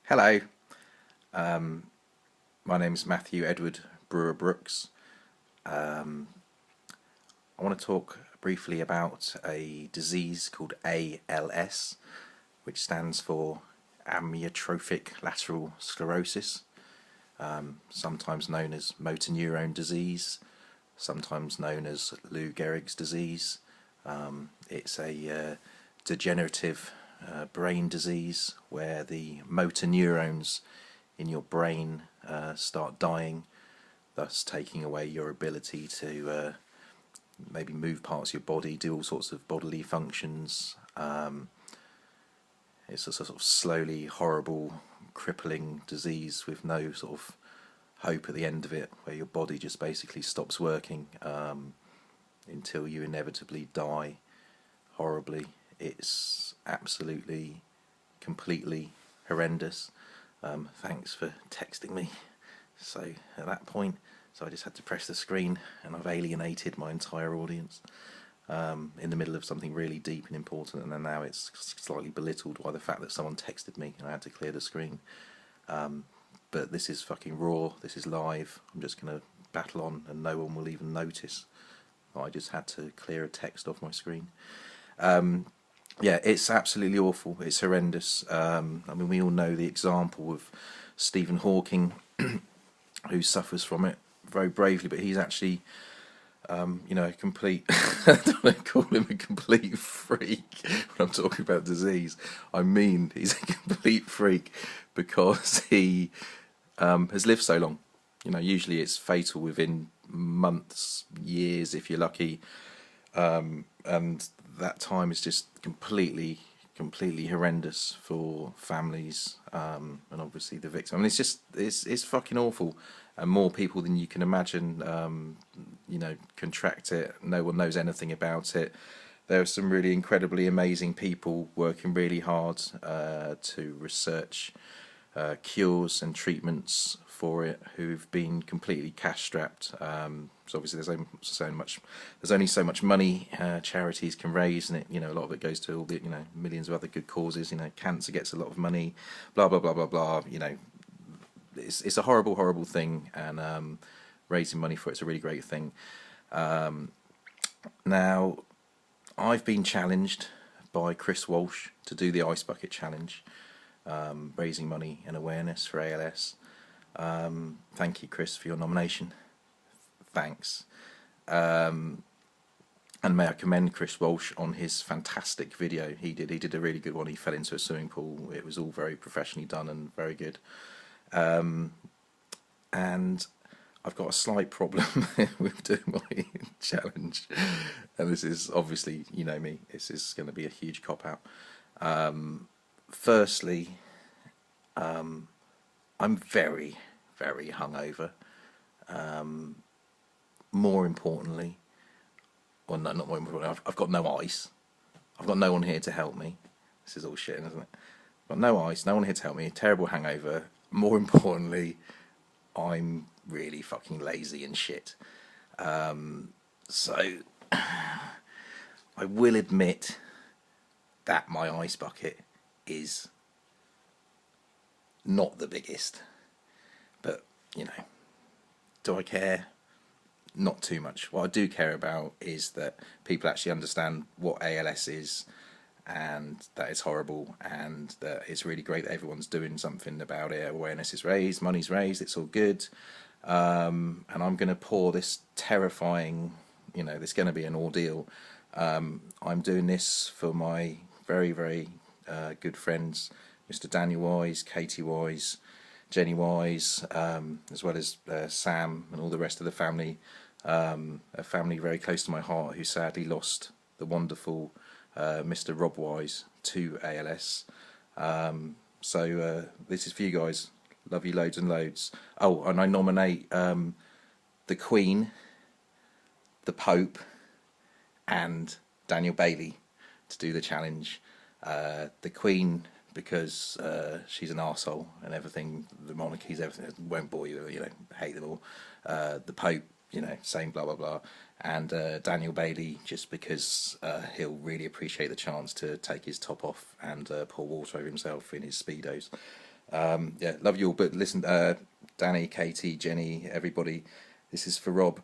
Hello, um, my name is Matthew Edward Brewer Brooks. Um, I want to talk briefly about a disease called ALS, which stands for amyotrophic lateral sclerosis, sometimes known as motor neurone disease, sometimes known as Lou Gehrig's disease. It's a degenerative brain disease where the motor neurons in your brain start dying, thus taking away your ability to maybe move parts of your body, do all sorts of bodily functions. It's a sort of slowly horrible, crippling disease with no sort of hope at the end of it, where your body just basically stops working until you inevitably die horribly. It's absolutely, completely horrendous. Thanks for texting me. So at that point, I just had to press the screen, and I've alienated my entire audience in the middle of something really deep and important, and then now it's slightly belittled by the fact that someone texted me and I had to clear the screen. But this is fucking raw, this is live. I'm just going to battle on and no one will even notice. I just had to clear a text off my screen. Yeah, it's absolutely awful. It's horrendous. I mean, we all know the example of Stephen Hawking, who suffers from it very bravely, but he's actually, a complete, I don't want to call him a complete freak when I'm talking about disease. I mean, he's a complete freak because he has lived so long. Usually it's fatal within months, years, if you're lucky. And that time is just completely horrendous for families, and obviously the victim. I mean, it's fucking awful, and more people than you can imagine, contract it. No one knows anything about it. There are some really incredibly amazing people working really hard to research cures and treatments for it, who've been completely cash strapped. So obviously there's only so much money charities can raise, and a lot of it goes to all the millions of other good causes. Cancer gets a lot of money, blah blah blah blah blah. It's a horrible thing, and raising money for it's a really great thing. Now, I've been challenged by Chris Walsh to do the Ice Bucket Challenge, raising money and awareness for ALS. Thank you, Chris, for your nomination. Thanks. And may I commend Chris Walsh on his fantastic video he did. He did a really good one. He fell into a swimming pool. It was all very professionally done and very good. And I've got a slight problem with doing my challenge. And this is obviously, me, this is going to be a huge cop-out. Firstly, I'm very, very hungover. More importantly, well, no, not more importantly, I've got no ice. I've got no one here to help me. This is all shit, isn't it? I've got no ice, no one here to help me. Terrible hangover. More importantly, I'm really fucking lazy and shit. So I will admit that my ice bucket is not the biggest, but do I care? Not too much. What I do care about is that people actually understand what ALS is, and that it's horrible, and that it's really great that everyone's doing something about it. Awareness is raised, money's raised, it's all good. And I'm going to pour this terrifying, there's going to be an ordeal. I'm doing this for my very, very good friends, Mr. Daniel Wise, Katie Wise, Jenny Wise, as well as Sam and all the rest of the family. A family very close to my heart who sadly lost the wonderful Mr. Rob Wise to ALS. So this is for you guys. Love you loads and loads. Oh, and I nominate the Queen, the Pope, and Daniel Bailey to do the challenge. The Queen, because she's an arsehole and everything, the monarchies, everything, won't bore you, hate them all. The Pope, same blah blah blah. And Daniel Bailey, just because he'll really appreciate the chance to take his top off and pour water over himself in his Speedos. Yeah, love you all. But listen, Danny, Katie, Jenny, everybody, this is for Rob.